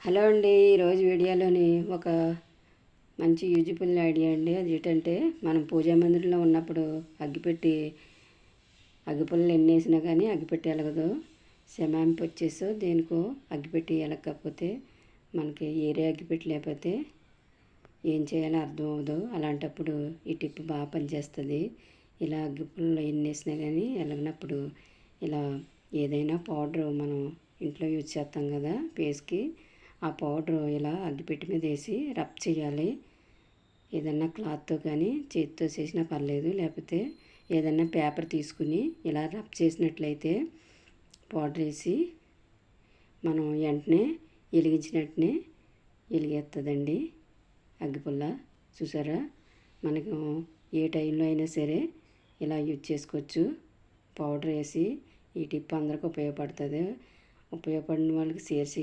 Hello అండి. ఈరోజు వీడియోలోని ఒక మంచి యూజ్ఫుల్ ఐడియా అండి. అది ఏంటంటే మనం పూజా మందిరంలో ఉన్నప్పుడు అగ్గిపుల్లలు ఎన్ని వేసినా కానీ అగ్గిపెట్టి వెలగదు. శమాంపు వచ్చేసో దేనికో అగ్గిపెట్టి వెలగకపోతే మనకి ఏరే అగ్గిపెట్టి లేకపోతే ఏం చేయాలో అర్థం అవ్వదు. అలాంటప్పుడు ఈ టిప్ బాగా పనిచేస్తుంది. ఇలా అగ్గిపుల్లలు ఎన్ని వేసినా కానీ వెలగనప్పుడు ఇలా ఏదైనా పౌడర్ మనం ఇంట్లో యూజ్ చేస్తాం కదా ఫేస్కి, ఆ పౌడరు ఇలా అగ్గిపెట్టి మీద వేసి రబ్ చేయాలి. ఏదన్నా క్లాత్తో కానీ చేతితో చేసినా పర్లేదు, లేకపోతే ఏదన్నా పేపర్ తీసుకుని ఇలా రబ్ చేసినట్లయితే పౌడర్ వేసి మనం వెంటనే వెలిగించినట్టునే వెలిగేస్తుందండి అగ్గిపుల్ల. చూసారా, మనకు ఏ టైంలో అయినా సరే ఇలా యూజ్ చేసుకోవచ్చు. పౌడర్ వేసి ఈ టిప్ అందరికీ ఉపయోగపడుతుంది. ఉపయోగపడిన వాళ్ళకి షేర్ చేయండి.